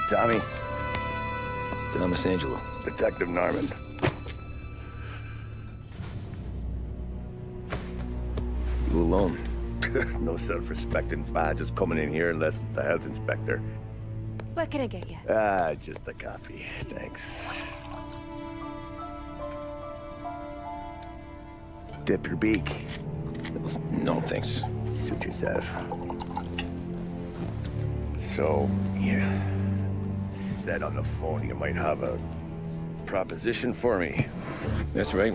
Tommy. Thomas Angelo. Detective Norman. You alone? No self-respecting badges coming in here unless it's the health inspector. What can I get you? Just a coffee. Thanks. Dip your beak. No, thanks. Suit yourself. So, you said on the phone you might have a proposition for me. That's right.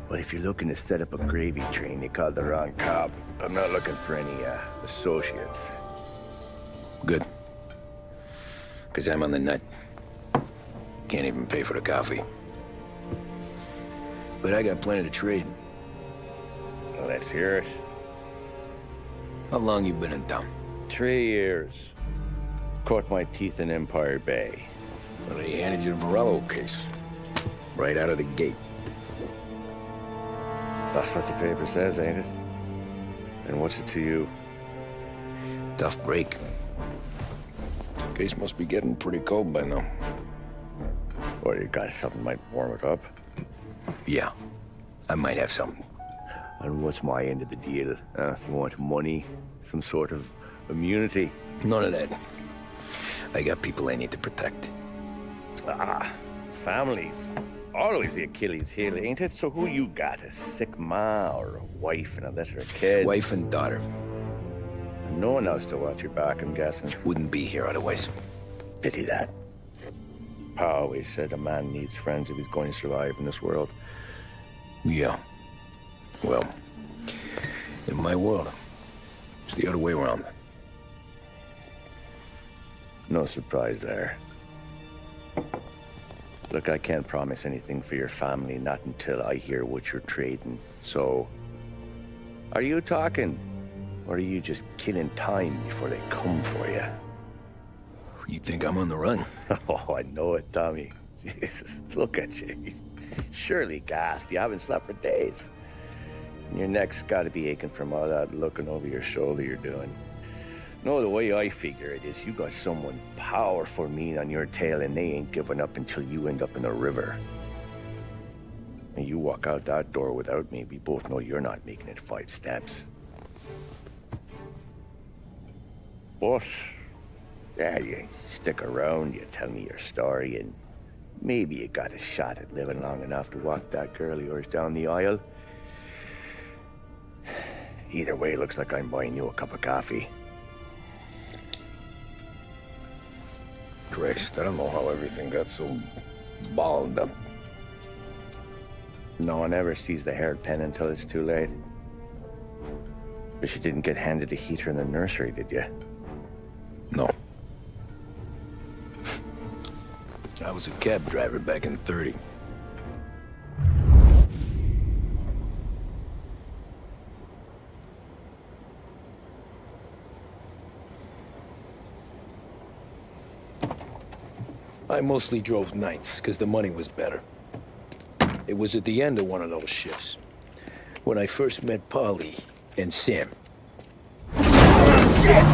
Well, if you're looking to set up a gravy train, you called the wrong cop. I'm not looking for any, associates. Good. Because I'm on the nut. Can't even pay for the coffee. But I got plenty to trade. Well, let's hear it. How long you been in town? 3 years. Caught my teeth in Empire Bay. Well, they handed you the Morello case. Right out of the gate. That's what the paper says, ain't it? And what's it to you? Tough break. Case must be getting pretty cold by now. Or you got something might warm it up? Yeah, I might have something. And what's my end of the deal? You want money? Some sort of immunity? None of that. I got people I need to protect. Families. Always the Achilles heel, ain't it? So who you got? A sick ma or a wife and a litter of kids? Wife and daughter. And no one else to watch your back, I'm guessing. Wouldn't be here otherwise. Pity that. Pa always said a man needs friends if he's going to survive in this world. Yeah. Well, in my world, it's the other way around. No surprise there. Look, I can't promise anything for your family, not until I hear what you're trading. So, are you talking? Or are you just killing time before they come for you? You think I'm on the run? Oh, I know it, Tommy. Jesus, look at you. Surely gassed. You haven't slept for days. And your neck's got to be aching from all that looking over your shoulder you're doing. No, the way I figure it is you got someone powerful mean on your tail and they ain't giving up until you end up in the river. And you walk out that door without me, we both know you're not making it 5 steps. But, yeah, you stick around, you tell me your story, and maybe you got a shot at living long enough to walk that girl of yours down the aisle. Either way, looks like I'm buying you a cup of coffee. Christ, I don't know how everything got so balled up. No one ever sees the haired pen until it's too late. But you didn't get handed a heater in the nursery, did you? No. I was a cab driver back in '30. I mostly drove nights, because the money was better. It was at the end of one of those shifts, when I first met Polly and Sam. Shit!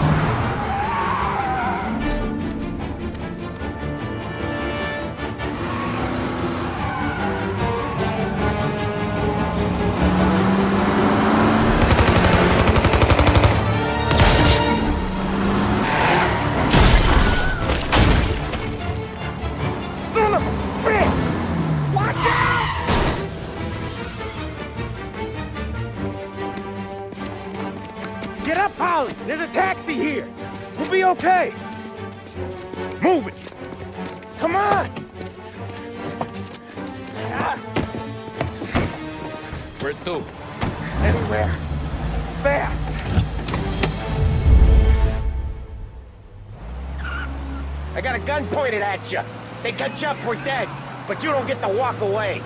Get up, Polly! There's a taxi here! We'll be okay! Move it! Come on! Where to? Anywhere. Fast! I got a gun pointed at you. They catch up, we're dead. But you don't get to walk away.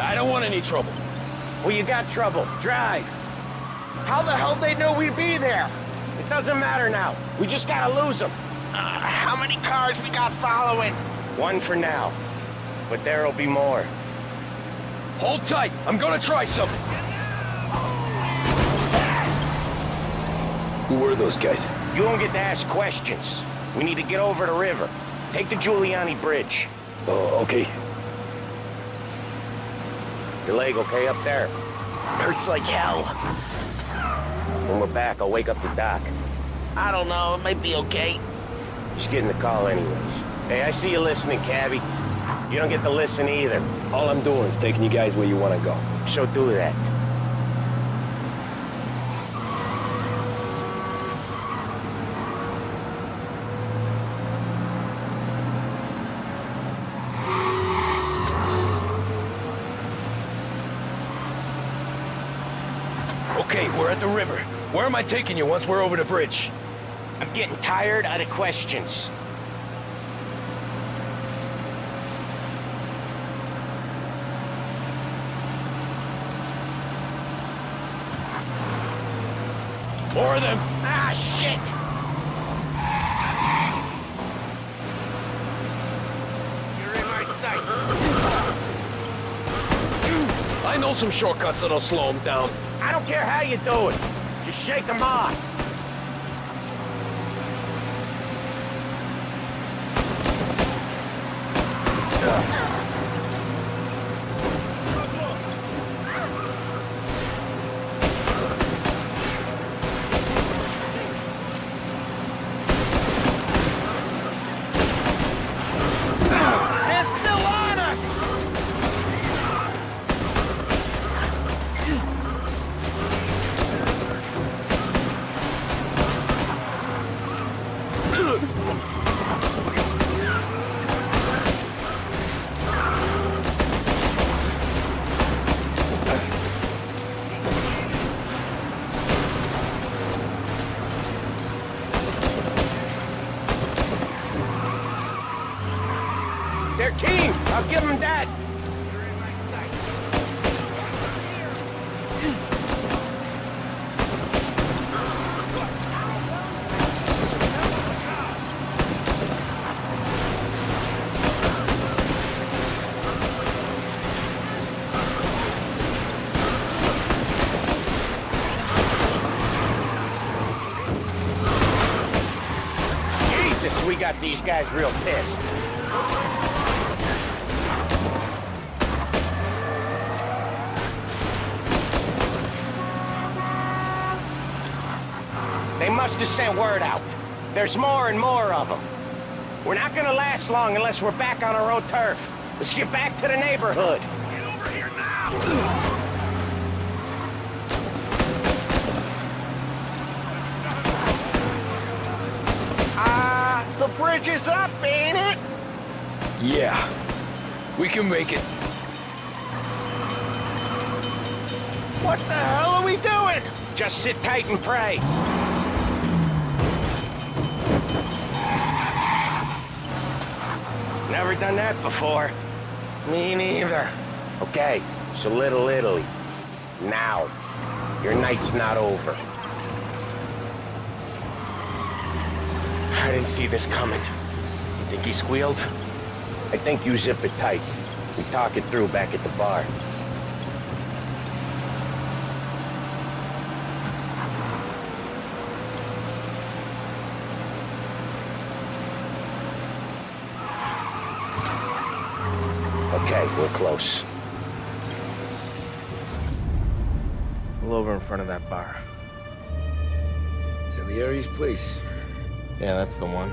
I don't want any trouble. Well, you got trouble. Drive. How the hell they know we'd be there? It doesn't matter now. We just gotta lose them. How many cars we got following? One for now. But there'll be more. Hold tight. I'm gonna try something. Who were those guys? You don't get to ask questions. We need to get over the river. Take the Giuliani Bridge. Oh, okay. Your leg okay up there? Hurts like hell. When we're back, I'll wake up the doc. I don't know, it might be okay. Just getting the call anyways. Hey, I see you listening, Cabby. You don't get to listen either. All I'm doing is taking you guys where you want to go. So do that. Okay, we're at the river. Where am I taking you once we're over the bridge? I'm getting tired of the questions. More of them. Ah, shit! You're in my sights. I know some shortcuts that'll slow them down. I don't care how you do it. Just shake them off. They're still on us! They're keen! I'll give them that! Jesus, we got these guys real pissed. They must have sent word out. There's more and more of them. We're not gonna last long unless we're back on our own turf. Let's get back to the neighborhood. Get over here now! The bridge is up, ain't it? Yeah. We can make it. What the hell are we doing? Just sit tight and pray. Never done that before. Me neither. Okay, so Little Italy. Now. Your night's not over. I didn't see this coming. You think he squealed? I think you zip it tight. We talk it through back at the bar. Okay, we're close. Pull over in front of that bar. Salieri's place. Yeah, that's the one.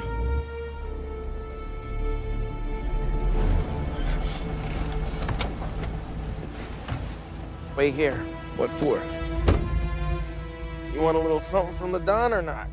Wait here. What for? You want a little something from the Don or not?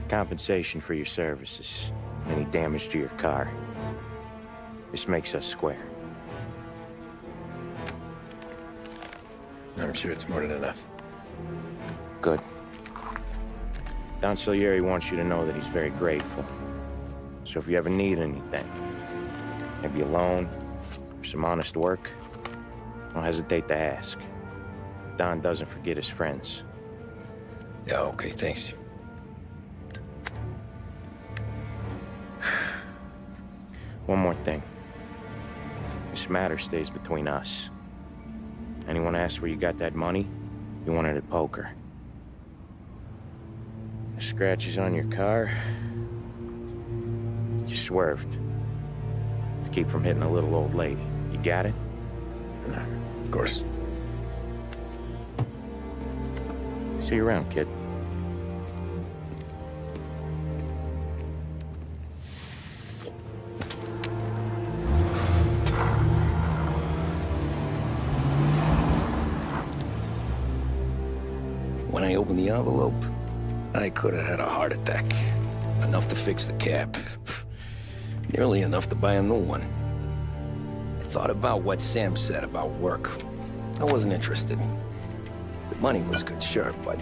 Compensation for your services. Any damage to your car. This makes us square. I'm sure it's more than enough. Good. Don Salieri wants you to know that he's very grateful. So if you ever need anything, maybe a loan, or some honest work, don't hesitate to ask. Don doesn't forget his friends. Yeah, okay, thanks. One more thing. This matter stays between us. Anyone asks where you got that money, you won it at poker. The scratches on your car, you swerved. To keep from hitting a little old lady. You got it? Of course. See you around, kid. When I opened the envelope, I could have had a heart attack. Enough to fix the cab. Nearly enough to buy a new one. I thought about what Sam said about work. I wasn't interested. The money was good, sure, but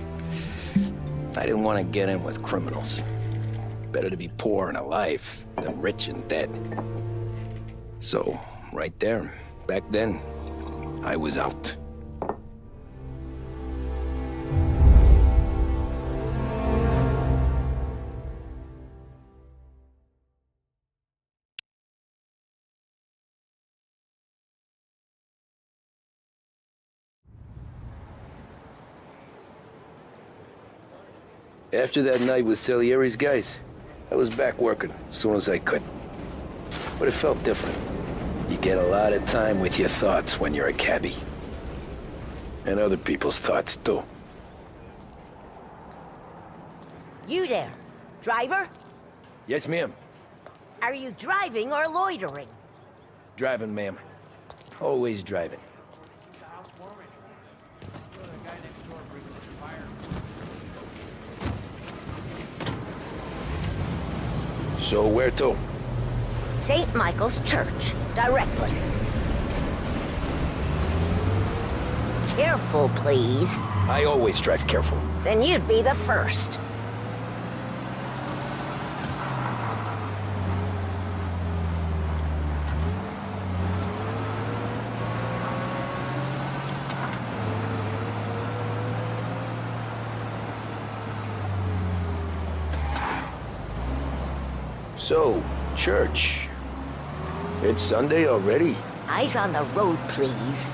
I didn't want to get in with criminals. Better to be poor and alive than rich and dead. So, right there, back then, I was out. After that night with Salieri's guys, I was back working as soon as I could. But it felt different. You get a lot of time with your thoughts when you're a cabbie. And other people's thoughts, too. You there, driver? Yes, ma'am. Are you driving or loitering? Driving, ma'am. Always driving. So where to? St. Michael's Church, directly. Careful, please. I always drive careful. Then you'd be the first. So, church. It's Sunday already? Eyes on the road, please.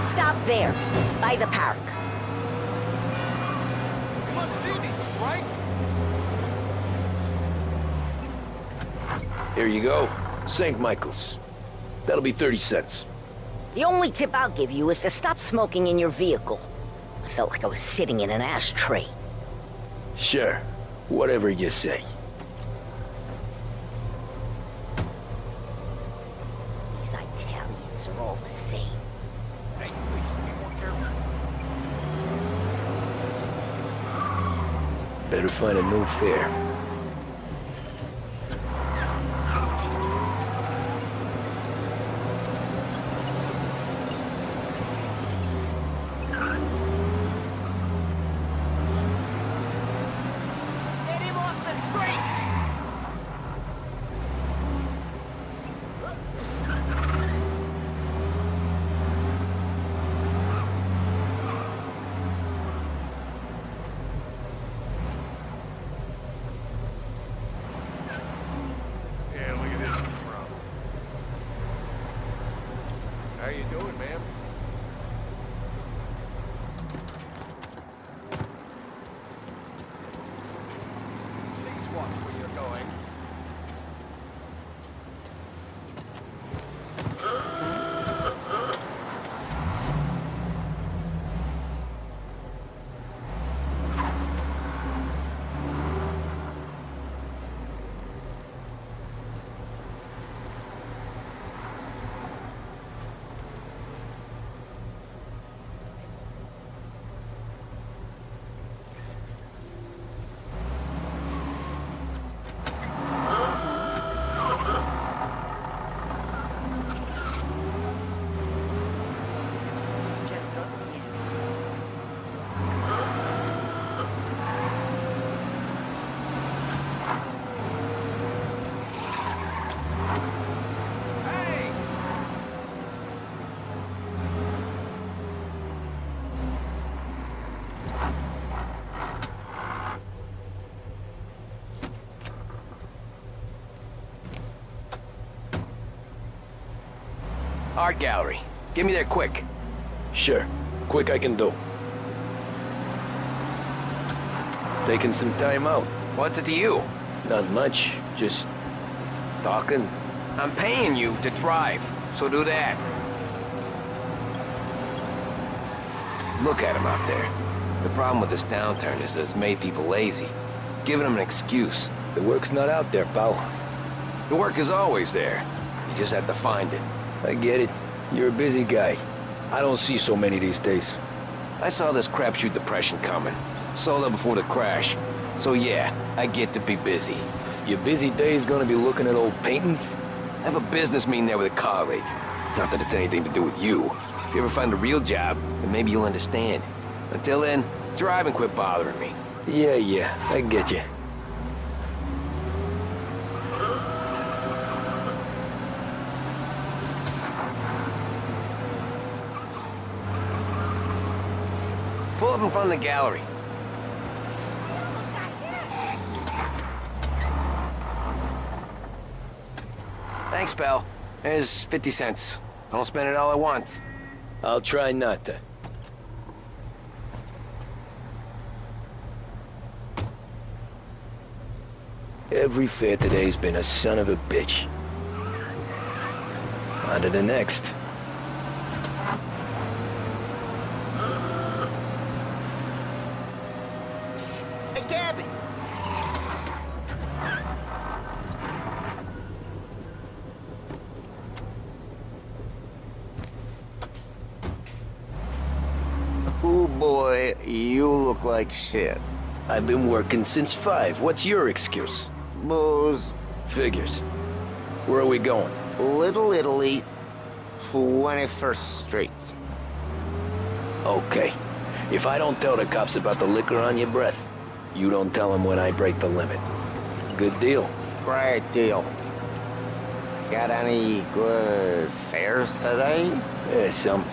Stop there, by the park. You must see me, right? Here you go. St. Michael's. That'll be 30 cents. The only tip I'll give you is to stop smoking in your vehicle. I felt like I was sitting in an ashtray. Sure. Whatever you say. These Italians are all the same. Hey, please, be more careful. Better find a new fare. Get him off the street! Art gallery. Get me there quick. Sure. Quick I can do. Taking some time out. What's it to you? Not much. Just talking. I'm paying you to drive, so do that. Look at him out there. The problem with this downturn is that it's made people lazy. Giving them an excuse. The work's not out there, pal. The work is always there. You just have to find it. I get it. You're a busy guy. I don't see so many these days. I saw this crapshoot depression coming. Sold it before the crash. So yeah, I get to be busy. Your busy day's gonna be looking at old paintings? I have a business meeting there with a colleague. Not that it's anything to do with you. If you ever find a real job, then maybe you'll understand. Until then, drive and quit bothering me. Yeah, I get you. Pull up in front of the gallery. Thanks, pal. There's 50 cents. Don't spend it all at once. I'll try not to. Every fare today's been a son of a bitch. On to the next. Hey, Gabby! Oh boy, you look like shit. I've been working since 5. What's your excuse? Booze, Figures. Where are we going? Little Italy, 21st Street. Okay. If I don't tell the cops about the liquor on your breath, you don't tell them when I break the limit. Good deal. Great deal. Got any good fares today? Yeah, some.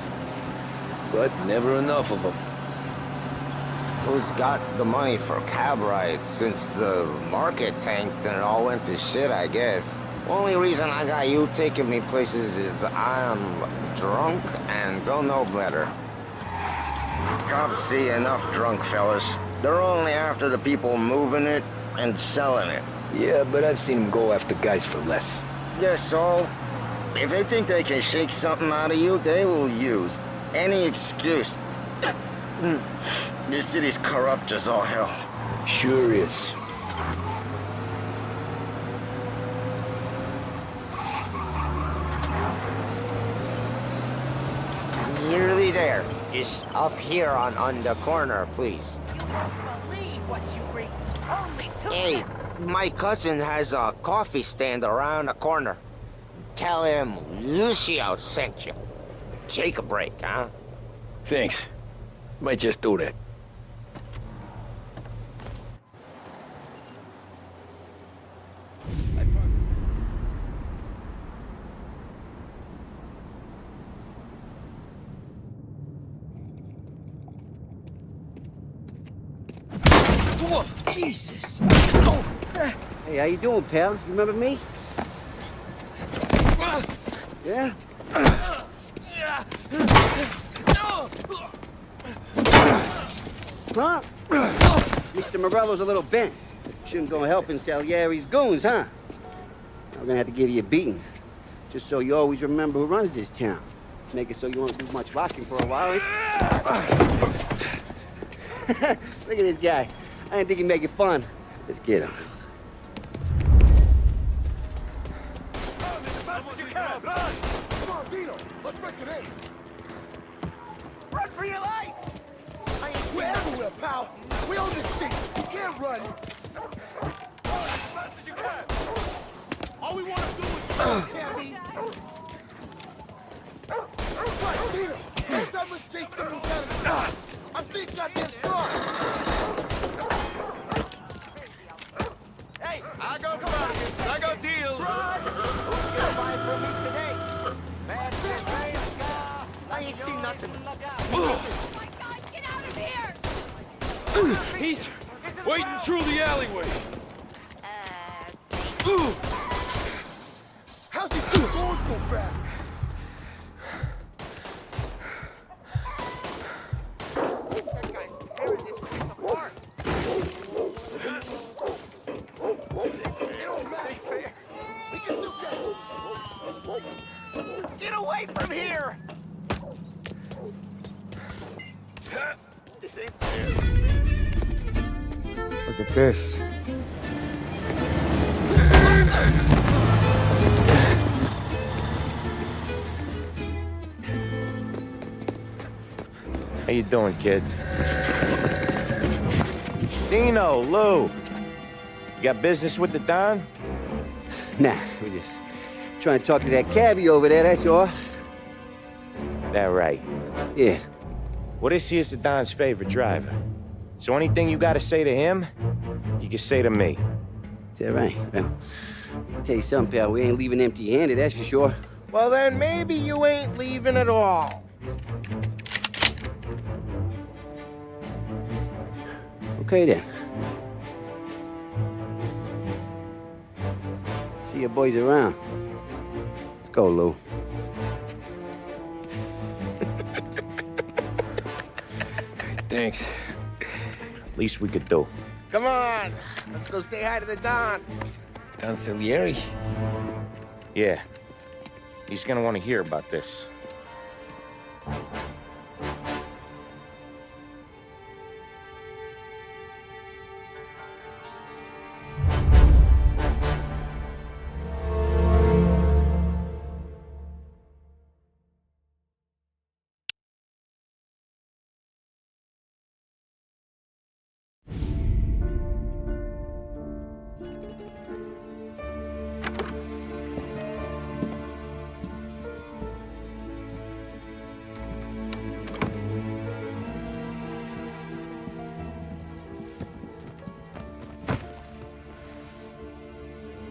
But never enough of them. Who's got the money for cab rides since the market tanked and it all went to shit, I guess? Only reason I got you taking me places is I'm drunk and don't know better. Cops see enough drunk fellas. They're only after the people moving it and selling it. Yeah, but I've seen them go after guys for less. Yes, so if they think they can shake something out of you, they will use any excuse. This city's corrupt as all hell. Sure is. Nearly there. Just up here on the corner, please. You won't believe what you read. Only 2 Hey, cents. my cousin has a coffee stand around the corner. Tell him Lucio sent you. Take a break, huh? Thanks. Might just do that. Whoa, Jesus. Hey, how you doing, pal? You remember me? Yeah? Huh? Mr. Morello's a little bent. Shouldn't go helping Salieri's goons, huh? I'm gonna have to give you a beating. Just so you always remember who runs this town. Make it so you won't do much rocking for a while. Look at this guy. I didn't think he'd make it fun. Let's get him. Run for your life! We're everywhere, pal! We own this city! You can't run! As fast as you can! All we want to do is run, Candy! Right, Peter! Next time let's chase them down. I'm thinking goddamn star! Hey! I got bargains! I got deals! Who's gonna buy from me today? Bad shit, I ain't seen nothing. Oh my God, get out of here! He's waiting through the alleyway. How's he still going so fast? Look at this. How you doing, kid? Dino, Lou. You got business with the Don? Nah, we're just trying to talk to that cabbie over there, that's all. That right. Yeah. Well, this here's the Don's favorite driver. So anything you gotta say to him, you can say to me. Is that right? Well, I'll tell you something, pal. We ain't leaving empty-handed, that's for sure. Well, then maybe you ain't leaving at all. Okay, then. See your boys around. Let's go, Lou. Thanks. Least we could do. Come on, let's go say hi to the Don. Don Salieri? Yeah. He's gonna want to hear about this.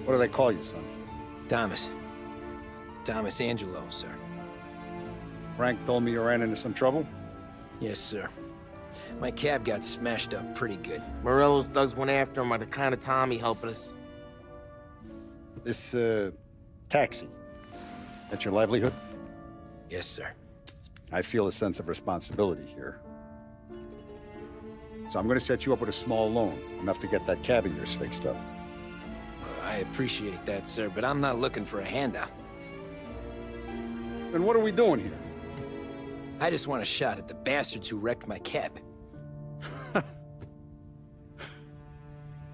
What do they call you, son? Thomas. Thomas Angelo, sir. Frank told me you ran into some trouble? Yes, sir. My cab got smashed up pretty good. Morello's thugs went after him on account of Tommy helping us. This, taxi. That's your livelihood? Yes, sir. I feel a sense of responsibility here. So I'm gonna set you up with a small loan, enough to get that cab of yours fixed up. I appreciate that, sir, but I'm not looking for a handout. Then what are we doing here? I just want a shot at the bastards who wrecked my cab.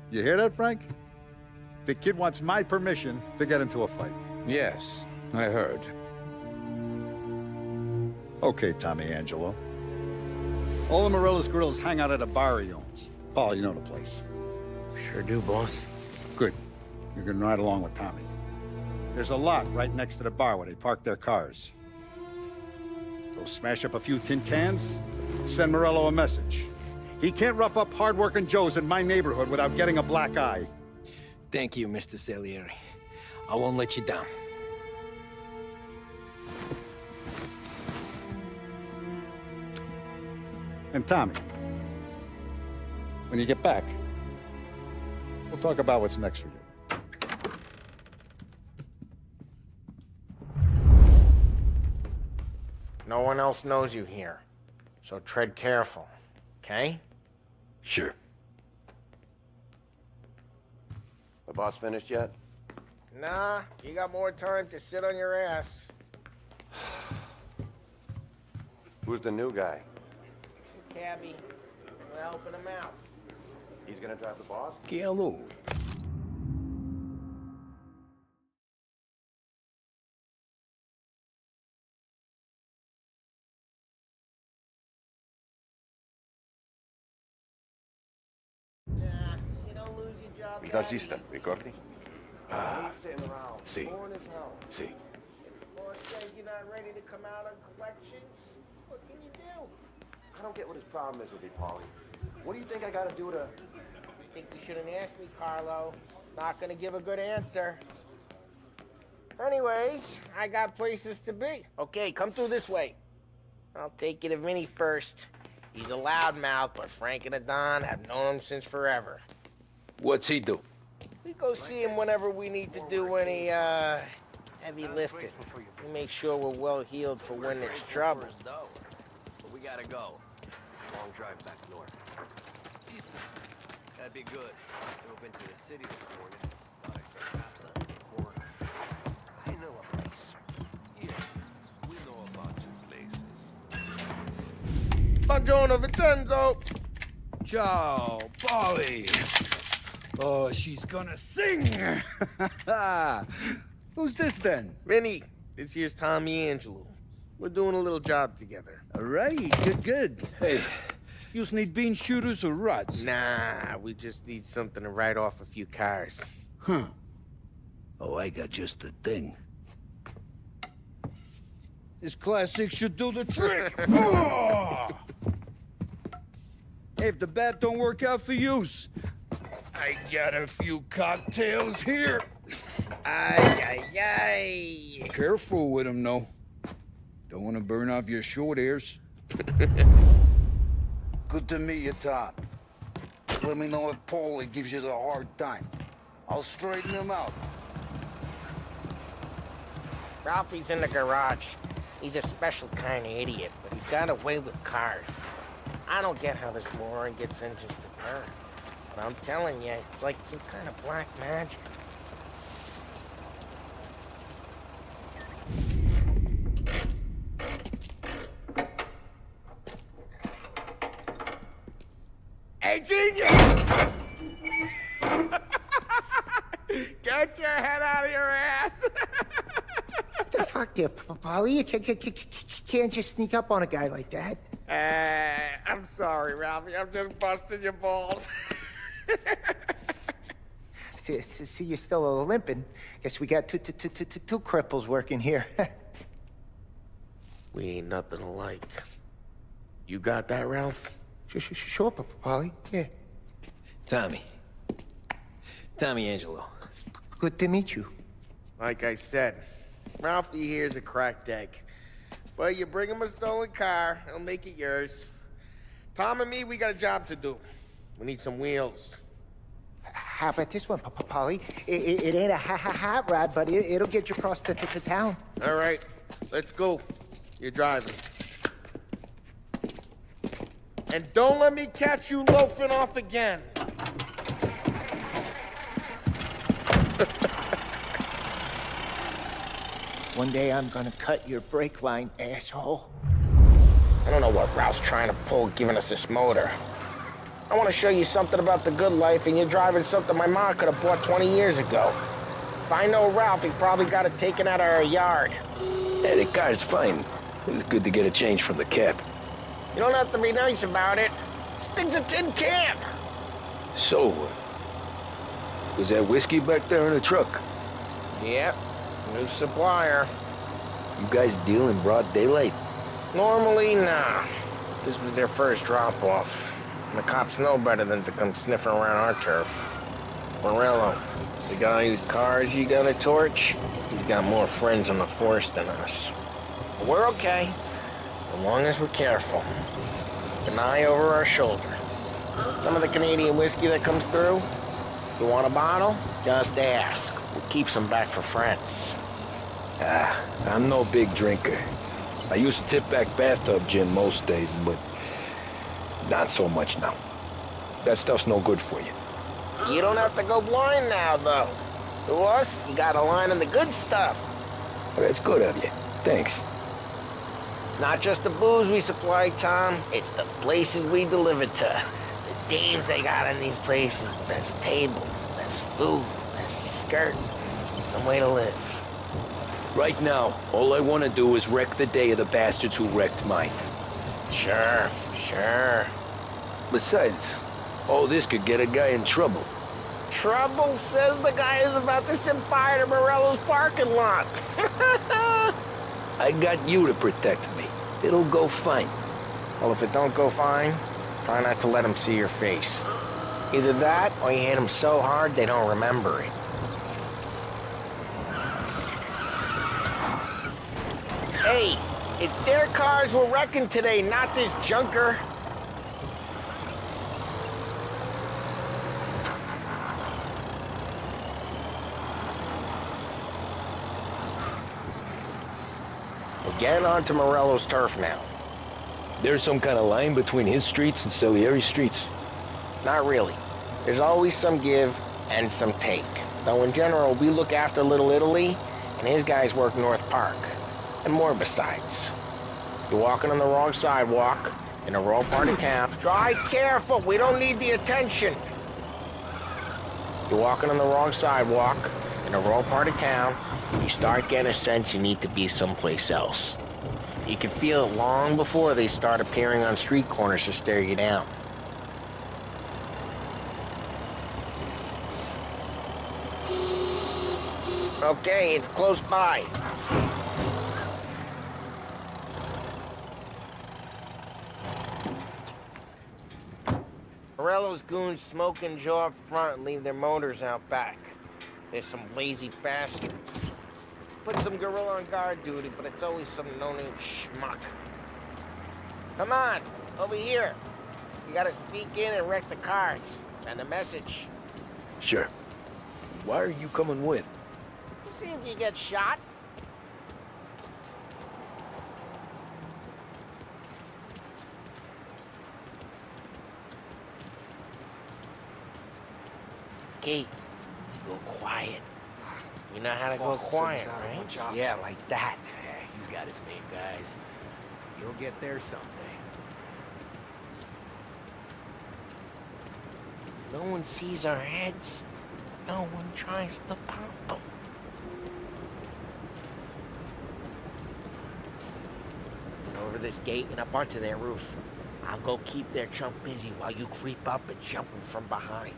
You hear that, Frank? The kid wants my permission to get into a fight. Yes, I heard. Okay, Tommy Angelo. All the Morello's girls hang out at a bar he owns. Paul, you know the place. Sure do, boss. Good. You can ride along with Tommy. There's a lot right next to the bar where they park their cars. Go smash up a few tin cans, send Morello a message. He can't rough up hard-working Joes in my neighborhood without getting a black eye. Thank you, Mr. Salieri. I won't let you down. And Tommy, when you get back, we'll talk about what's next for you. No one else knows you here, so tread careful, okay? Sure. The boss finished yet? Nah, you got more time to sit on your ass. Who's the new guy? Cabby, we're helping him out. He's gonna drive the boss? Hello. Nah, you don't lose your job. Il tassista, ricordi? Sì. Sì. Boss says you're not ready to come out on collections. What can you do? I don't get what his problem is with you, Paulie. What do you think I gotta do to... I think you shouldn't ask me, Carlo. Not gonna give a good answer. Anyways, I got places to be. Okay, come through this way. I'll take you to Vinny first. He's a loudmouth, but Frank and the Don have known him since forever. What's he do? We go see him whenever we need to do any, heavy lifting. We make sure we're well healed for when there's trouble. But we gotta go. Long drive back north. That'd be good. Drove into the city this morning. Thought I saw cops on the corner. I know a place. Yeah, we know a bunch of places. Buongiorno, Vincenzo. Ciao, Polly. Oh, she's gonna sing. Who's this then? Vinny, this here's Tommy Angelo. We're doing a little job together. All right, good. Hey, you need bean shooters or rods? Nah, we just need something to write off a few cars. Huh. Oh, I got just the thing. This classic should do the trick. Oh! Hey, if the bat don't work out for use, I got a few cocktails here. Ay. Careful with them, though. Don't want to burn off your short hairs. Good to meet you, Tom. Let me know if Paulie gives you the hard time. I'll straighten him out. Ralphie's in the garage. He's a special kind of idiot, but he's got a way with cars. I don't get how this moron gets engines to burn. But I'm telling you, it's like some kind of black magic. Hey, genius! Get your head out of your ass! What the fuck there, Polly? You can't just sneak up on a guy like that. I'm sorry, Ralphie. I'm just busting your balls. See, you're still limping. Guess we got two cripples working here. We ain't nothing alike. You got that, Ralph? Sure, Polly. Yeah. Tommy Angelo. Good to meet you. Like I said, Ralphie here's a cracked egg. But you bring him a stolen car, he'll make it yours. Tom and me, we got a job to do. We need some wheels. How about this one, Polly? It ain't a hot rod, but it'll get you across to town. All right, let's go. You're driving. And don't let me catch you loafing off again. One day I'm gonna cut your brake line, asshole. I don't know what Ralph's trying to pull giving us this motor. I want to show you something about the good life, and you're driving something my mom could have bought 20 years ago. If I know Ralph, he probably got it taken out of our yard. Hey, the car's fine. It's good to get a change from the cab. You don't have to be nice about it. This thing's a tin can. So, was that whiskey back there in the truck? Yep, new supplier. You guys deal in broad daylight? Normally, nah. This was their first drop-off. And the cops know better than to come sniffing around our turf. Morello, the guy whose cars you got a torch, he's got more friends on the force than us. But we're okay, so long as we're careful. An eye over our shoulder. Some of the Canadian whiskey that comes through, you want a bottle? Just ask. We'll keep some back for friends. I'm no big drinker. I used to tip back bathtub gin most days, but not so much now. That stuff's no good for you. You don't have to go blind now, though. To us, you got a line on the good stuff. Well, that's good of you. Thanks. Not just the booze we supply, Tom. It's the places we deliver to. The dames they got in these places. Best tables, best food, best skirt. Some way to live. Right now, all I want to do is wreck the day of the bastards who wrecked mine. Sure. Besides, all this could get a guy in trouble. Trouble, says the guy who's about to set fire to Morello's parking lot. I got you to protect me. It'll go fine. Well, if it don't go fine, try not to let them see your face. Either that, or you hit them so hard they don't remember it. Hey, it's their cars we're wrecking today, not this junker. We're getting onto Morello's turf now. There's some kind of line between his streets and Salieri's streets? Not really. There's always some give and some take. Though in general, we look after Little Italy, and his guys work North Park. And more besides. You're walking on the wrong sidewalk, in a rural part of town. Drive careful, we don't need the attention. You're walking on the wrong sidewalk in a rural part of town. You start getting a sense you need to be someplace else. You can feel it long before they start appearing on street corners to stare you down. Okay, it's close by. Morello's goons smoke and Joe up front and leave their motors out back. There's some lazy bastards. Put some gorilla on guard duty, but it's always some no-name schmuck. Come on, over here. You gotta sneak in and wreck the cars. Send a message. Sure. Why are you coming with? To see if you get shot. Okay, you go quiet. You know how to go quiet, right? Yeah, like that. He's got his name, guys. You'll get there someday. No one sees our heads. No one tries to pop them. Over this gate and up onto their roof. I'll go keep their chump busy while you creep up and jump them from behind.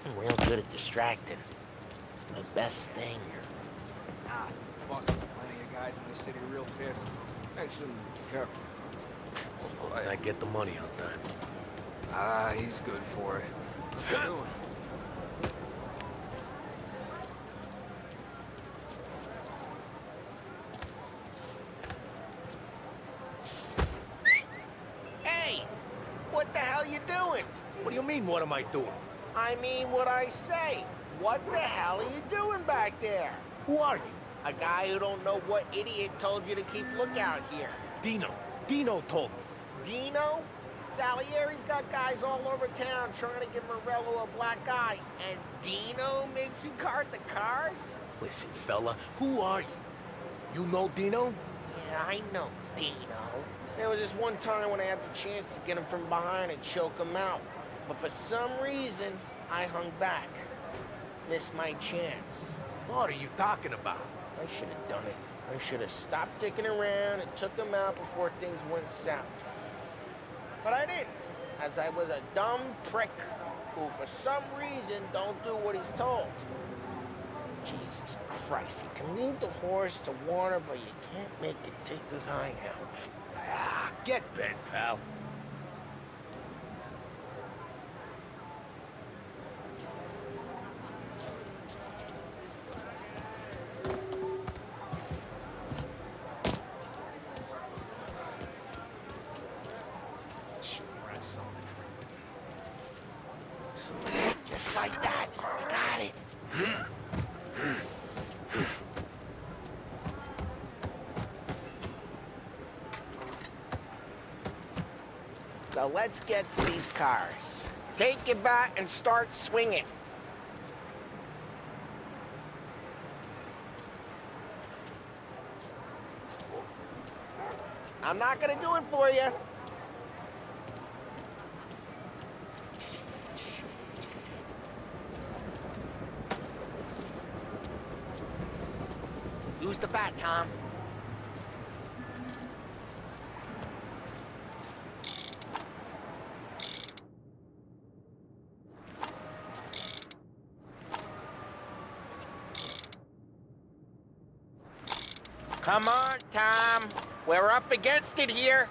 I'm real good at distracting. It's my best thing. Boss has plenty of guys in the city real pissed. Makes them careful. As long as I get the money on time. Ah, he's good for it. What's he doing? Hey! What the hell you doing? What do you mean, what am I doing? I mean what I say. What the hell are you doing back there? Who are you? A guy who don't know what idiot told you to keep lookout here. Dino. Dino told me. Dino? Salieri's got guys all over town trying to give Morello a black eye, and Dino makes you cart the cars? Listen, fella, who are you? You know Dino? Yeah, I know Dino. There was this one time when I had the chance to get him from behind and choke him out. But for some reason, I hung back. Missed my chance. What are you talking about? I should have done it. I should have stopped dicking around and took him out before things went south. But I didn't, as I was a dumb prick who, for some reason, don't do what he's told. Jesus Christ, you can lead the horse to water, but you can't make it take the guy out. Ah, get bent, pal. Just like that. You got it. So let's get to these cars. Take your bat and start swinging. I'm not gonna do it for you. Use the bat, Tom. Come on, Tom. We're up against it here.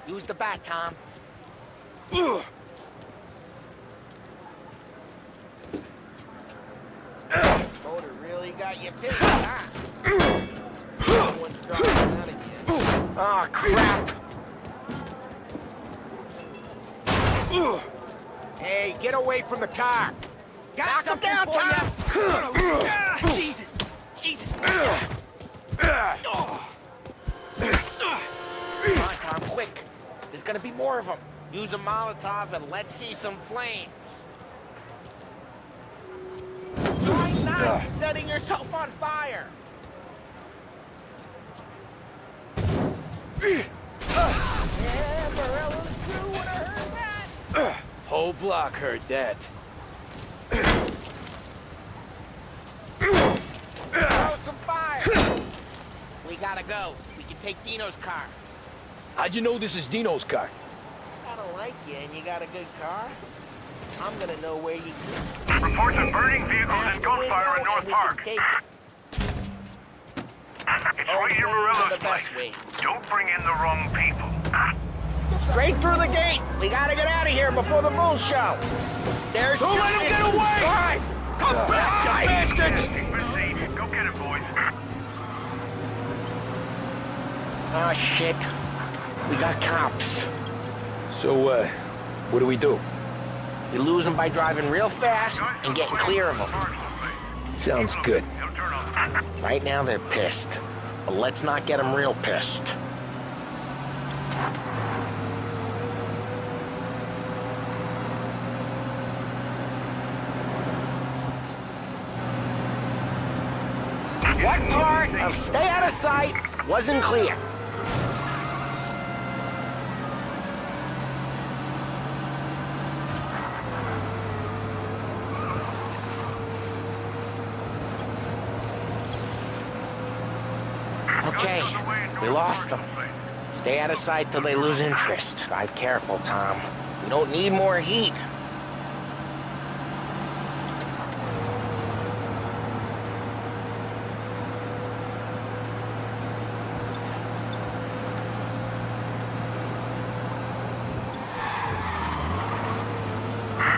Use the bat, Tom. Motor really got you pissed, huh? Someone's driving out again. Oh, crap! Hey, get away from the car! Knock him down, Tom! Jesus! Jesus! Come on, Tom, quick. There's gonna be more of them. Use a Molotov and let's see some flames. Why not? Setting yourself on fire. Yeah, Morello's crew would have heard that. Whole block heard that. Throw some fire. We gotta go. We can take Dino's car. How'd you know this is Dino's car? I don't like you and you got a good car. I'm gonna know where you Reports of burning vehicles and gunfire in North Park. It's right here, Morello's place. Don't bring in the wrong people. Straight through the gate. We gotta get out of here before the bull show. There's Don't let him get away! Drive! Come back, you bastards! Go get it, boys. Oh, shit. We got cops. So, what do we do? You lose them by driving real fast and getting clear of them. Sounds good. Right now they're pissed, but let's not get them real pissed. What part of stay out of sight wasn't clear? Okay, we lost them. Stay out of sight till they lose interest. Drive careful, Tom. We don't need more heat.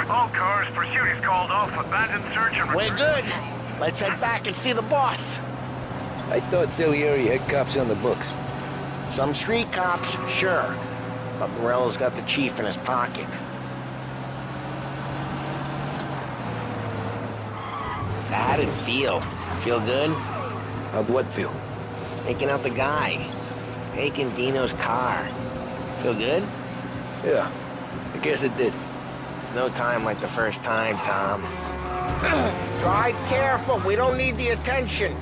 All cars, pursuit is called off. Abandoned search and We're good. Let's head back and see the boss. I thought Salieri had cops on the books. Some street cops, sure. But Morello's got the chief in his pocket. How did it feel? Feel good? How'd what feel? Taking out the guy. Taking Dino's car. Feel good? Yeah, I guess it did. There's no time like the first time, Tom. Drive careful. We don't need the attention.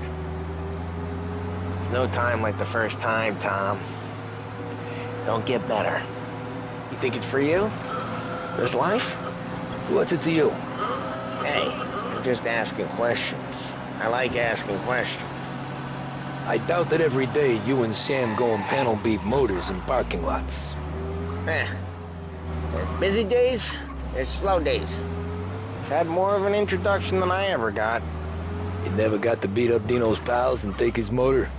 There's no time like the first time, Tom. Don't get better. You think it's for you? This life? What's it to you? Hey, I'm just asking questions. I like asking questions. I doubt that every day you and Sam go and panel beat motors in parking lots. There's busy days, there's slow days. I've had more of an introduction than I ever got. You never got to beat up Dino's pals and take his motor?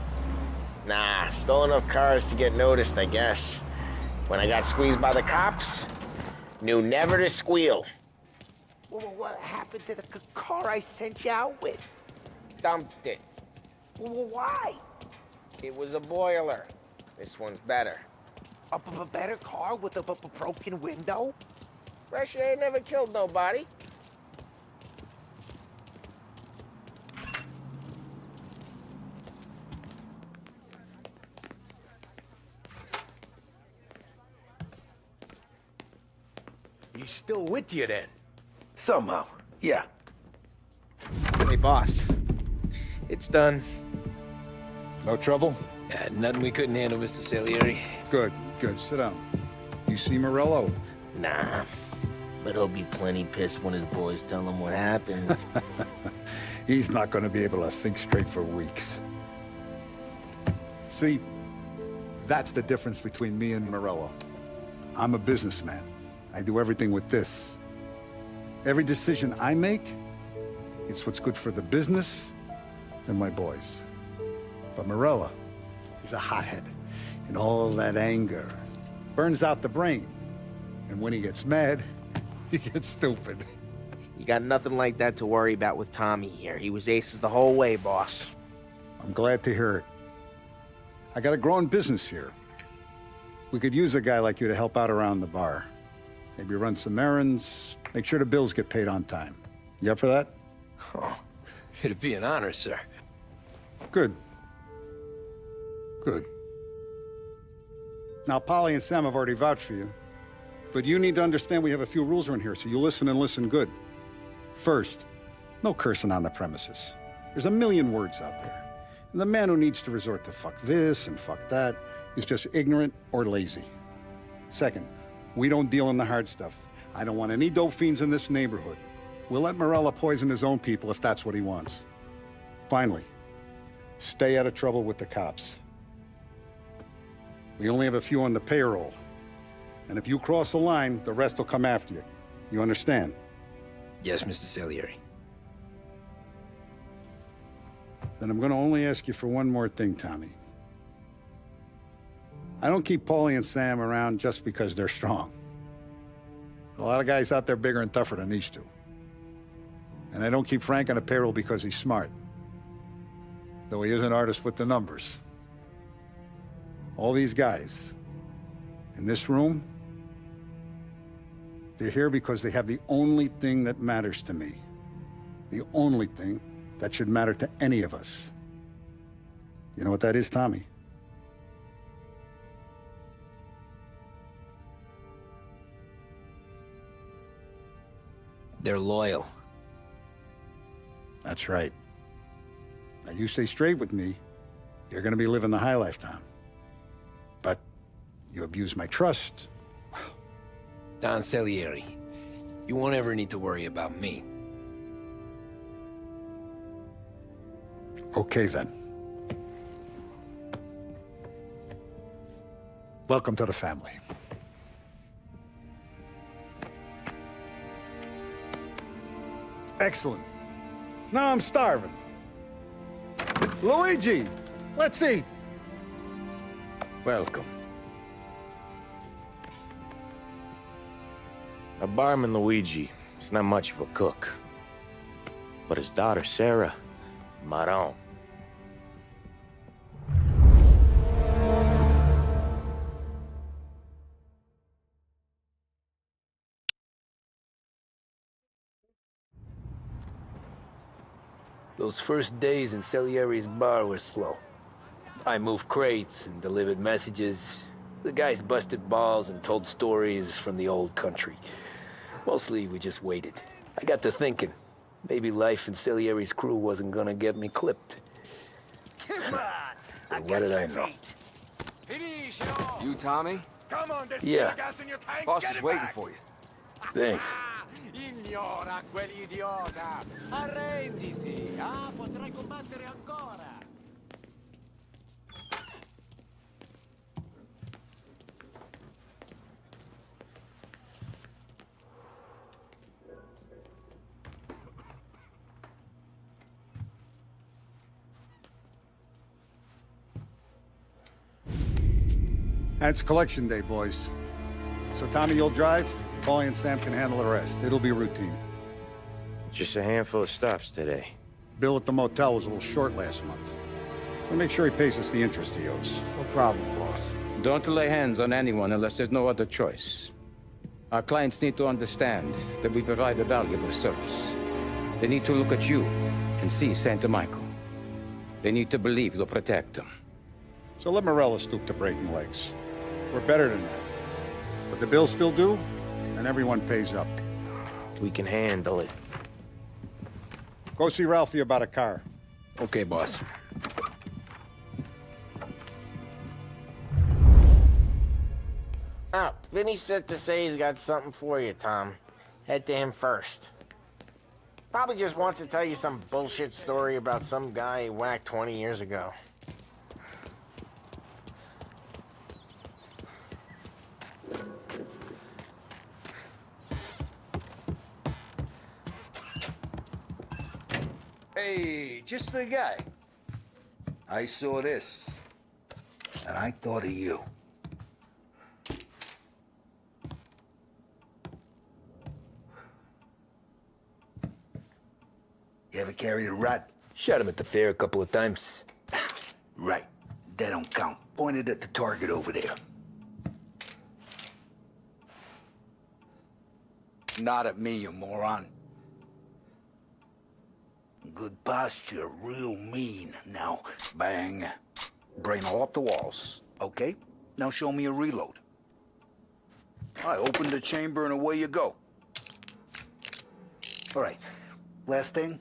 Nah, stole enough cars to get noticed, I guess. When I got squeezed by the cops, knew never to squeal. What happened to the car I sent you out with? Dumped it. Why? It was a boiler. This one's better. A better car with a broken window? Fresh air never killed nobody. He's still with you then? Somehow, yeah. Hey, boss. It's done. No trouble? Nothing we couldn't handle, Mr. Salieri. Good, good. Sit down. You see Morello? Nah. But he'll be plenty pissed when his boys tell him what happened. He's not going to be able to think straight for weeks. See, that's the difference between me and Morello. I'm a businessman. I do everything with this. Every decision I make, it's what's good for the business and my boys. But Morello, he's a hothead. And all that anger burns out the brain. And when he gets mad, he gets stupid. You got nothing like that to worry about with Tommy here. He was aces the whole way, boss. I'm glad to hear it. I got a growing business here. We could use a guy like you to help out around the bar. Maybe run some errands, make sure the bills get paid on time. You up for that? Oh, It'd be an honor, sir. Good. Good. Now, Polly and Sam have already vouched for you. But you need to understand we have a few rules around here, so you listen and listen good. First, no cursing on the premises. There's a million words out there. And the man who needs to resort to fuck this and fuck that is just ignorant or lazy. Second, we don't deal in the hard stuff. I don't want any dope fiends in this neighborhood. We'll let Morella poison his own people if that's what he wants. Finally, stay out of trouble with the cops. We only have a few on the payroll. And if you cross the line, the rest will come after you. You understand? Yes, Mr. Salieri. Then I'm gonna only ask you for one more thing, Tommy. I don't keep Paulie and Sam around just because they're strong. A lot of guys out there bigger and tougher than these two. And I don't keep Frank on a payroll because he's smart. Though he is an artist with the numbers. All these guys in this room, they're here because they have the only thing that matters to me. The only thing that should matter to any of us. You know what that is, Tommy? They're loyal. That's right. Now you stay straight with me, you're gonna be living the high lifetime. But you abuse my trust. Don Salieri, you won't ever need to worry about me. Okay, then. Welcome to the family. Excellent. Now I'm starving. Luigi, let's eat. Welcome. Our barman Luigi is not much of a cook. But his daughter Sarah, Maron. Those first days in Salieri's bar were slow. I moved crates and delivered messages. The guys busted balls and told stories from the old country. Mostly, we just waited. I got to thinking, maybe life in Salieri's crew wasn't gonna get me clipped. Come on! But what did I know? You, Tommy? Come on, there's Yeah. gas in your tank. Boss Get is it waiting back. for you. Thanks. Ignora quell'idiota! Arrenditi! Ah, potrai combattere ancora! It's collection day, boys. So Tommy, you'll drive. Paulie and Sam can handle the rest. It'll be routine. Just a handful of stops today. Bill at the motel was a little short last month. So make sure he pays us the interest he owes. No problem, boss. Don't lay hands on anyone unless there's no other choice. Our clients need to understand that we provide a valuable service. They need to look at you and see Santa Michael. They need to believe you'll protect them. So let Morella stoop to breaking legs. We're better than that. But the bills still due, and everyone pays up. We can handle it. Go see Ralphie about a car. Okay, boss. Oh, Vinny said to say he's got something for you, Tom. Head to him first. Probably just wants to tell you some bullshit story about some guy he whacked 20 years ago. Hey, just the guy. I saw this, and I thought of you. You ever carried a rat? Shot him at the fair a couple of times. Right. That don't count. Pointed at the target over there. Not at me, you moron. Good posture, real mean. Now, bang. Brain all up the walls. Okay? Now show me a reload. I open the chamber and away you go. All right. Last thing.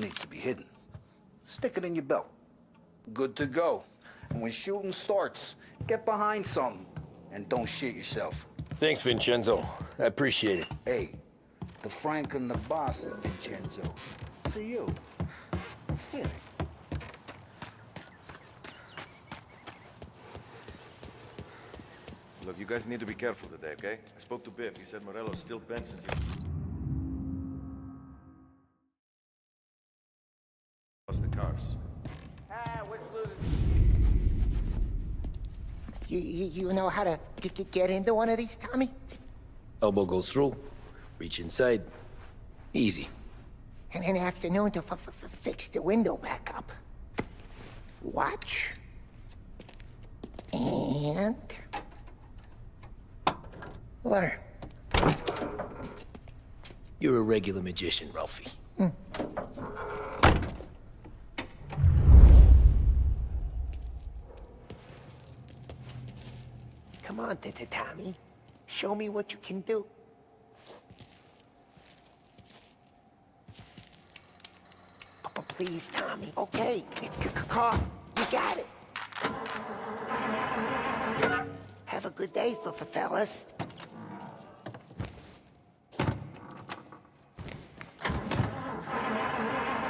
Needs to be hidden. Stick it in your belt. Good to go. And when shooting starts, get behind something. And don't shit yourself. Thanks, Vincenzo. I appreciate it. Hey, the Frank and the boss is Vincenzo. To you. It's fitting. Look, you guys need to be careful today, okay? I spoke to Biff. He said Morello's still bent since he lost the cars. What's losing? You know how to get into one of these, Tommy? Elbow goes through, reach inside. Easy. And an afternoon to fix the window back up. Watch. And... learn. You're a regular magician, Ralphie. Come on, Tommy. Show me what you can do. Please, Tommy. Okay, it's call. You got it. Have a good day, fellas.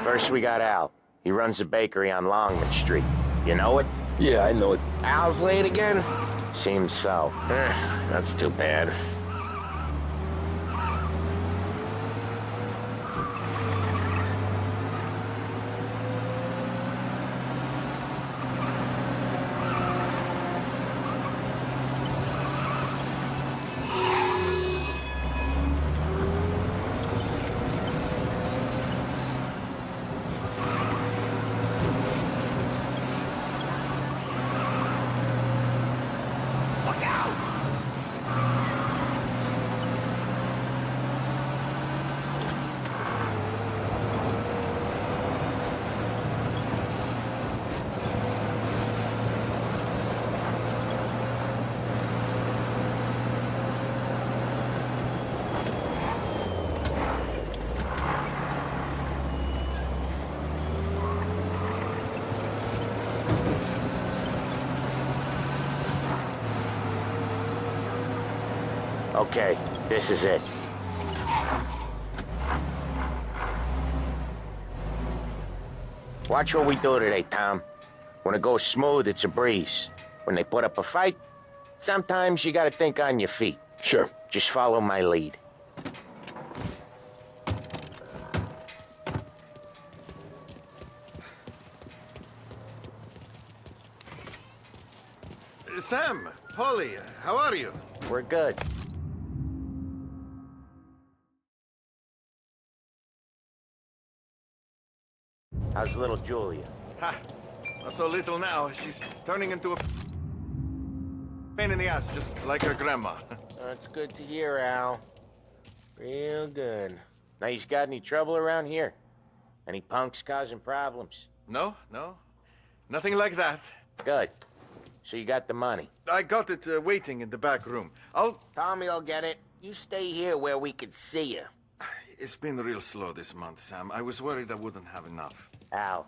First, we got Al. He runs a bakery on Longman Street. You know it? Yeah, I know it. Al's late again? Seems so. That's too bad. Okay, this is it. Watch what we do today, Tom. When it goes smooth, it's a breeze. When they put up a fight, sometimes you gotta think on your feet. Sure. Just follow my lead. Sam, Polly, how are you? We're good. How's little Julia? Ha! Not so little now. She's turning into a pain in the ass, just like her grandma. That's good to hear, Al. Real good. Now, you got any trouble around here? Any punks causing problems? No. Nothing like that. Good. So you got the money? I got it waiting in the back room. Tommy'll get it. You stay here where we can see you. It's been real slow this month, Sam. I was worried I wouldn't have enough. Al,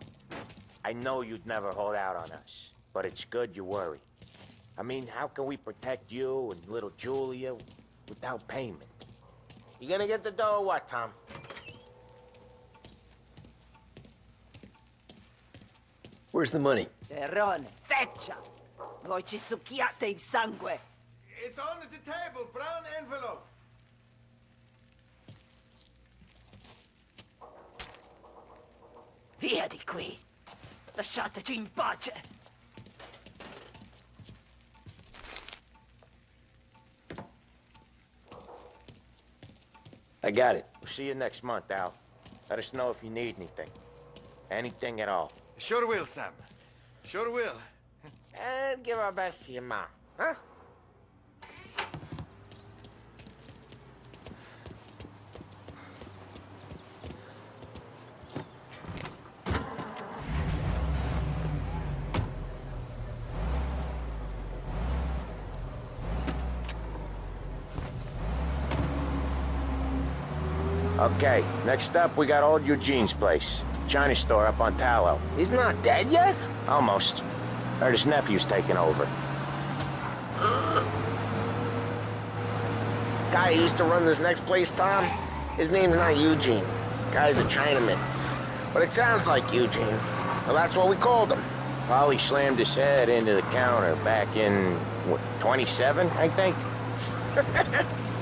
I know you'd never hold out on us, but it's good you worry. I mean, how can we protect you and little Julia without payment? You gonna get the dough or what, Tom? Where's the money? Terrone, feccia! Voi ci succhiate il sangue! It's on the table, brown envelope. Via di qui! Lasciateci in pace! I got it. We'll see you next month, Al. Let us know if you need anything. Anything at all. Sure will, Sam. Sure will. And give our best to your mom, huh? Okay, next up we got old Eugene's place. China store up on Tallow. He's not dead yet? Almost. Heard his nephew's taking over. Guy who used to run this next place, Tom? His name's not Eugene. Guy's a Chinaman. But it sounds like Eugene. Well, that's what we called him. Polly slammed his head into the counter back in, what, 27, I think?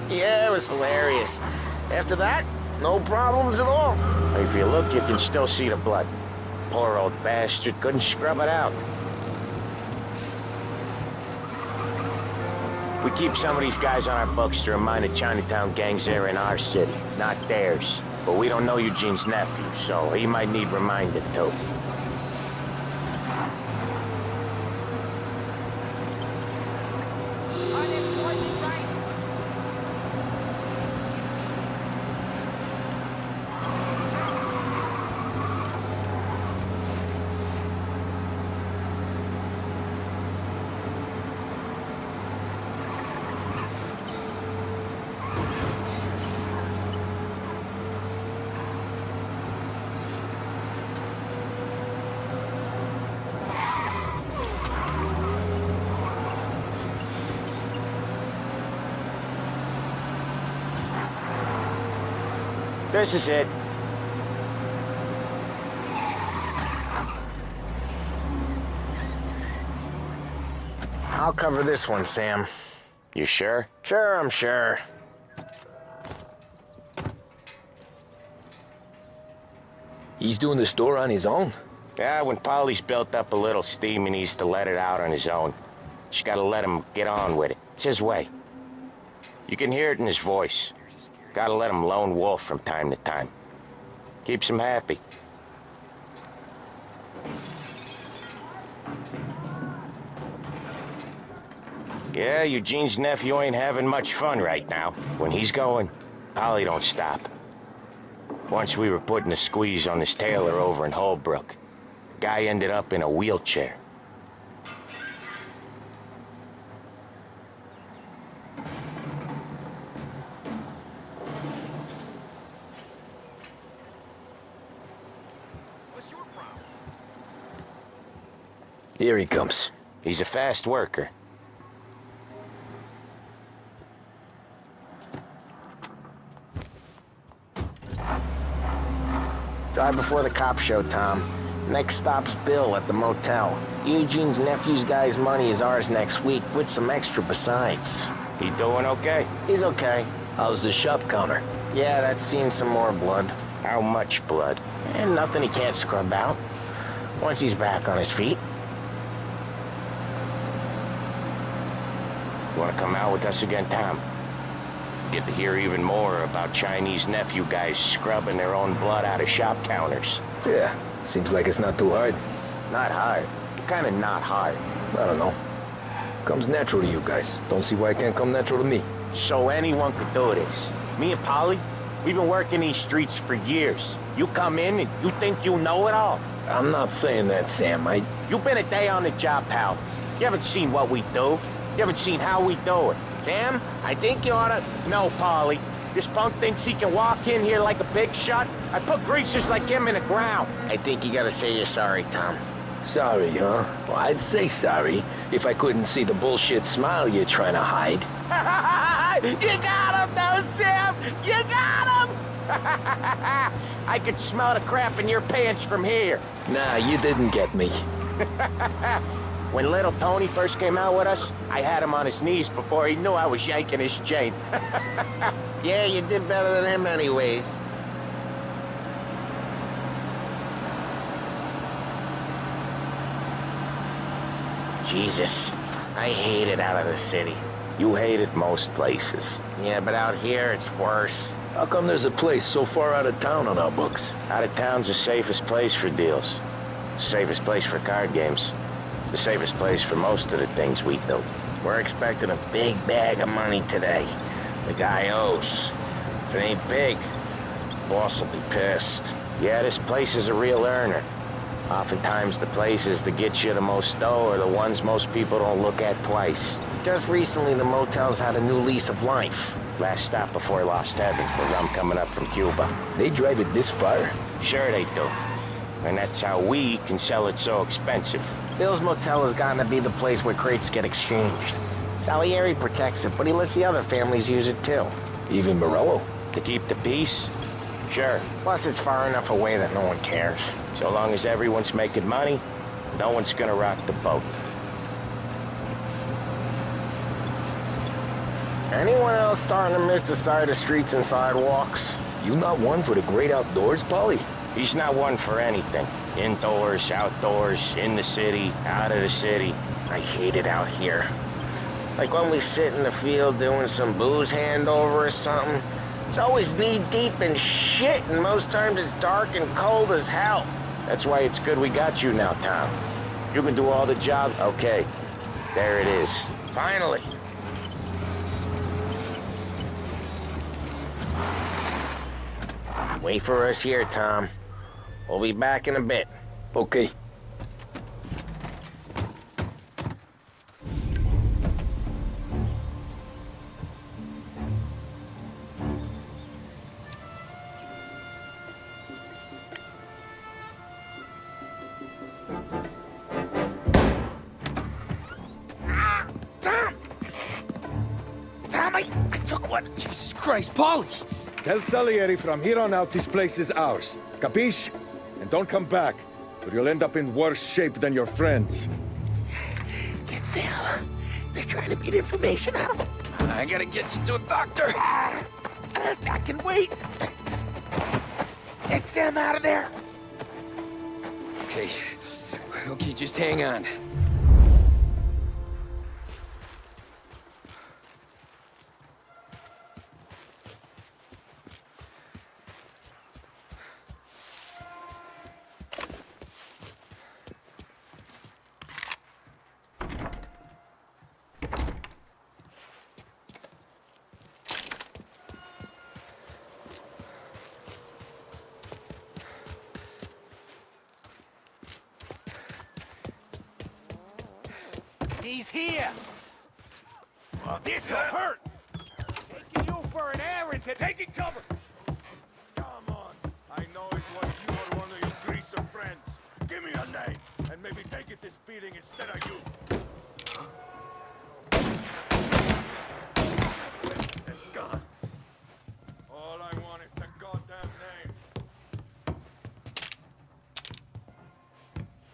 Yeah, it was hilarious. After that, no problems at all. If you look, you can still see the blood. Poor old bastard couldn't scrub it out. We keep some of these guys on our books to remind the Chinatown gangs they're in our city, not theirs. But we don't know Eugene's nephew, so he might need reminded too. This is it. I'll cover this one, Sam. You sure? Sure, I'm sure. He's doing the store on his own? Yeah, when Polly's built up a little steam, he needs to let it out on his own. Just gotta let him get on with it. It's his way. You can hear it in his voice. Gotta let him lone wolf from time to time. Keeps him happy. Yeah, Eugene's nephew ain't having much fun right now. When he's going, Polly don't stop. Once we were putting a squeeze on this tailor over in Holbrook. Guy ended up in a wheelchair. Here he comes. He's a fast worker. Drive before the cops show, Tom. Next stop's Bill at the motel. Eugene's nephew's guy's money is ours next week, with some extra besides. He doing okay? He's okay. How's the shop counter? Yeah, that's seen some more blood. How much blood? And nothing he can't scrub out. Once he's back on his feet. You wanna come out with us again, Tom? Get to hear even more about Chinese nephew guys scrubbing their own blood out of shop counters. Yeah, seems like it's not too hard. Not hard. Kinda not hard. I don't know. Comes natural to you guys. Don't see why it can't come natural to me. So anyone could do this. Me and Polly, we've been working these streets for years. You come in and you think you know it all. I'm not saying that, Sam. You've been a day on the job, pal. You haven't seen what we do. You haven't seen how we do it. Sam, I think you oughta... No, Polly. This punk thinks he can walk in here like a big shot. I put greasers like him in the ground. I think you gotta say you're sorry, Tom. Sorry, huh? Well, I'd say sorry if I couldn't see the bullshit smile you're trying to hide. You got him, though, Sam! You got him! I could smell the crap in your pants from here. Nah, you didn't get me. When little Tony first came out with us, I had him on his knees before he knew I was yanking his chain. Yeah, you did better than him anyways. Jesus, I hate it out of the city. You hate it most places. Yeah, but out here, it's worse. How come there's a place so far out of town on our books? Out of town's the safest place for deals. Safest place for card games. The safest place for most of the things we do. We're expecting a big bag of money today. The guy owes. If it ain't big, boss will be pissed. Yeah, this place is a real earner. Oftentimes the places that get you the most dough are the ones most people don't look at twice. Just recently, the motel's had a new lease of life. Last stop before Lost Heaven, for rum coming up from Cuba. They drive it this far? Sure they do. And that's how we can sell it so expensive. Bill's Motel has gotten to be the place where crates get exchanged. Salieri protects it, but he lets the other families use it too. Even Morello? To keep the peace? Sure. Plus, it's far enough away that no one cares. So long as everyone's making money, no one's gonna rock the boat. Anyone else starting to miss the side of streets and sidewalks? You not one for the great outdoors, Polly? He's not one for anything. Indoors, outdoors, in the city, out of the city. I hate it out here. Like when we sit in the field doing some booze handover or something. It's always knee-deep in shit, and most times it's dark and cold as hell. That's why it's good we got you now, Tom. You can do all the jobs. Okay, there it is. Finally. Wait for us here, Tom. We'll be back in a bit. Okay. I took one. Jesus Christ, Polly! Tell Salieri from here on out this place is ours. Capiche? And don't come back, or you'll end up in worse shape than your friends. Get Sam. They're trying to beat information out of him. I gotta get you to a doctor. I can wait. Get Sam out of there. Okay. Okay, just hang on. He's here! Oh, this'll hurt! Taking you for an errand, taking cover! Come on. I know it was you or one of your greaser friends. Give me a name, and maybe they get this beating instead of you. And guns. All I want is a goddamn name.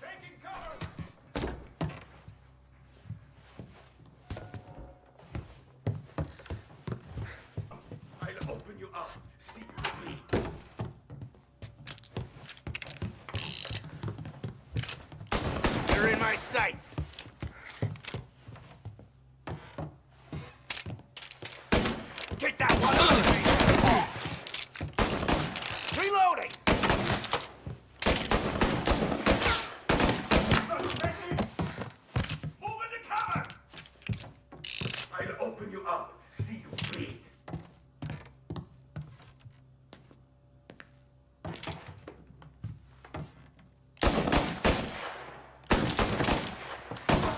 Taking cover! I'll open you up. See you bleed. You're in my sights! Get that one off me! Reloading! Son of bitches! Move into cover! I'll open you up. See you bleed.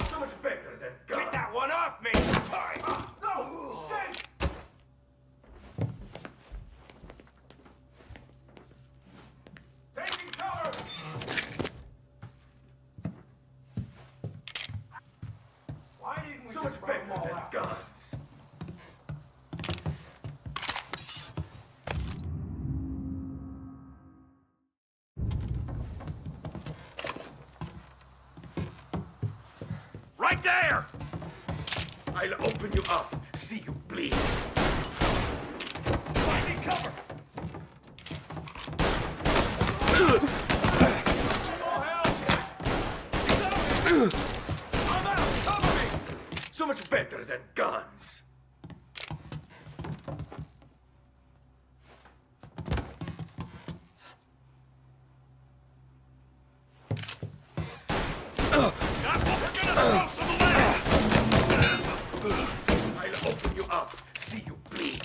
So much better than guns. Get that one off me! No! Shit! Taking cover! Why didn't we so much better than guns? Right there! I'll open you up. See you bleed. Finding cover! I'm out! Cover me! So much better than guns. Throw some lead! I'll open you up. See you bleed.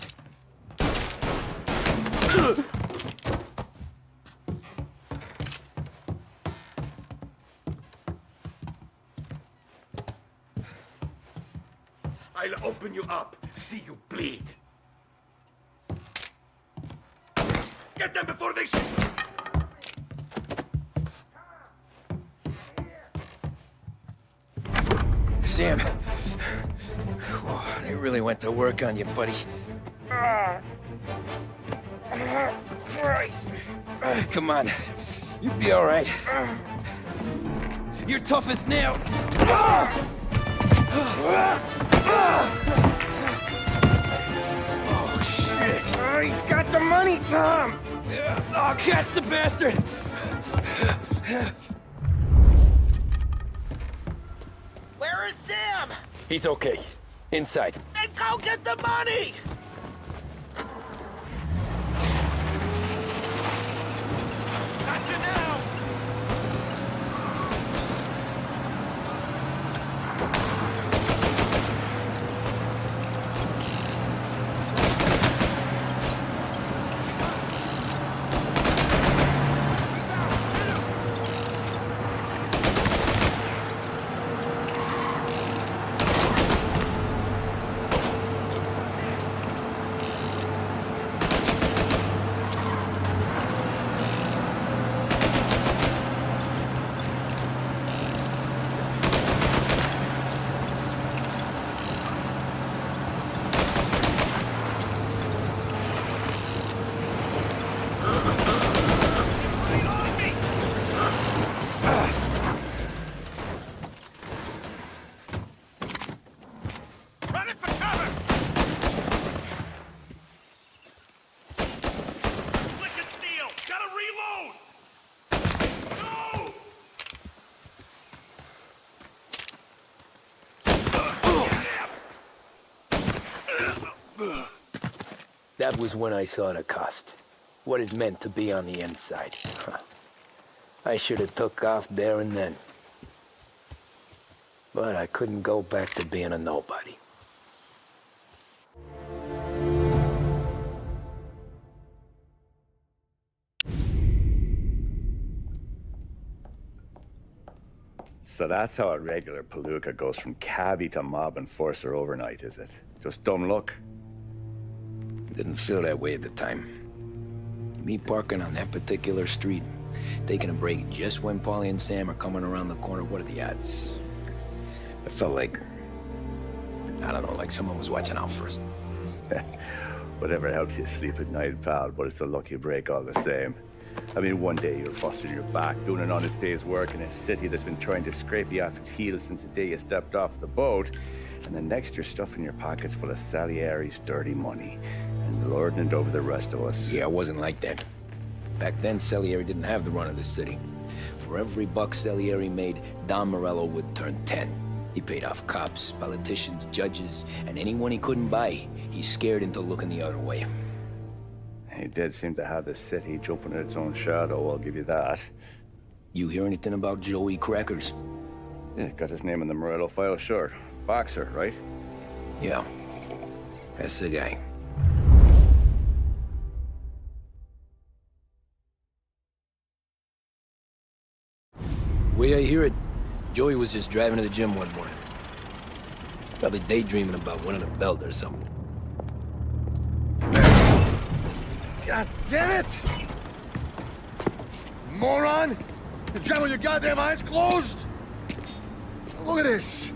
I'll open you up, see you bleed. Get them before they shoot! Sam. They really went to work on you, buddy. Christ. Come on. You'll be all right. You're tough as nails. Oh, shit. He's got the money, Tom. Oh, catch the bastard. Where is Sam? He's okay. Inside. Then go get the money! Gotcha now! That was when I saw the cost. What it meant to be on the inside. I should have took off there and then. But I couldn't go back to being a nobody. So that's how a regular palooka goes from cabbie to mob enforcer overnight, is it? Just dumb luck? Didn't feel that way at the time. Me parking on that particular street, taking a break just when Paulie and Sam are coming around the corner, what are the odds? I felt like, I don't know, like someone was watching out for us. Whatever helps you sleep at night, pal, but it's a lucky break all the same. I mean, one day you're busting your back, doing an honest day's work in a city that's been trying to scrape you off its heels since the day you stepped off the boat, and the next you're stuffing your pockets full of Salieri's dirty money and lording it over the rest of us. Yeah, it wasn't like that. Back then, Salieri didn't have the run of the city. For every buck Salieri made, Don Morello would turn 10. He paid off cops, politicians, judges, and anyone he couldn't buy, he scared into looking the other way. He did seem to have the city jumping at its own shadow, I'll give you that. You hear anything about Joey Crackers? Yeah, got his name in the Morello file, sure. Boxer, right? Yeah, that's the guy. Way I hear it, Joey was just driving to the gym one morning. Probably daydreaming about winning a belt or something. God damn it! Moron! You're driving with your goddamn eyes closed! Look at this!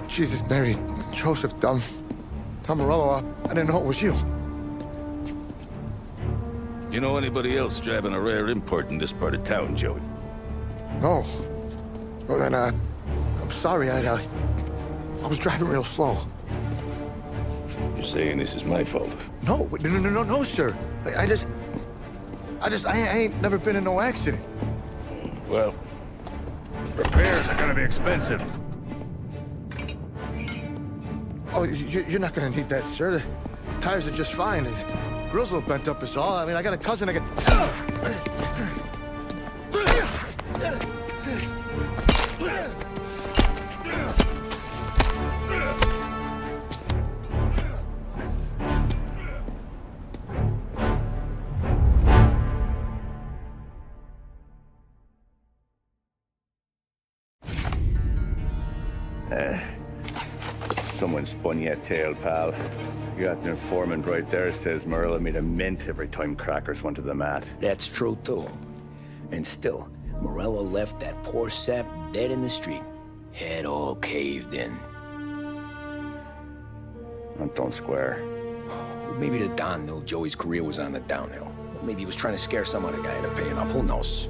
Jesus, Mary, Joseph, Tom Morello, I didn't know it was you. You know anybody else driving a rare import in this part of town, Joey? No. Well then, I'm sorry, I was driving real slow. You're saying this is my fault? No, sir. I ain't never been in no accident. Well, repairs are gonna be expensive. Oh, you're not gonna need that, sir. The tires are just fine. The grill's a little bent up is all. I mean, I got a cousin I can... Someone spun you a tale, pal. You got an informant right there says Morello made a mint every time crackers went to the mat. That's true, too. And still, Morello left that poor sap dead in the street. Head all caved in. That don't square. Maybe the Don knew Joey's career was on the downhill. Maybe he was trying to scare some other guy into paying up. Who knows?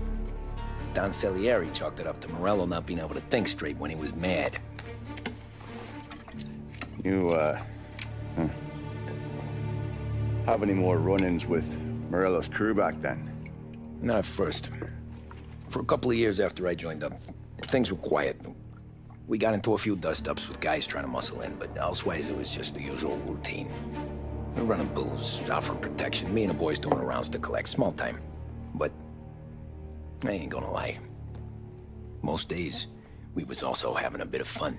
Don Salieri chalked it up to Morello not being able to think straight when he was mad. You, have any more run-ins with Morello's crew back then? Not at first. For a couple of years after I joined up, things were quiet. We got into a few dust-ups with guys trying to muscle in, but elsewise it was just the usual routine. We're running booze, offering protection, me and the boys doing the rounds to collect, small time. But I ain't gonna lie. Most days, we was also having a bit of fun.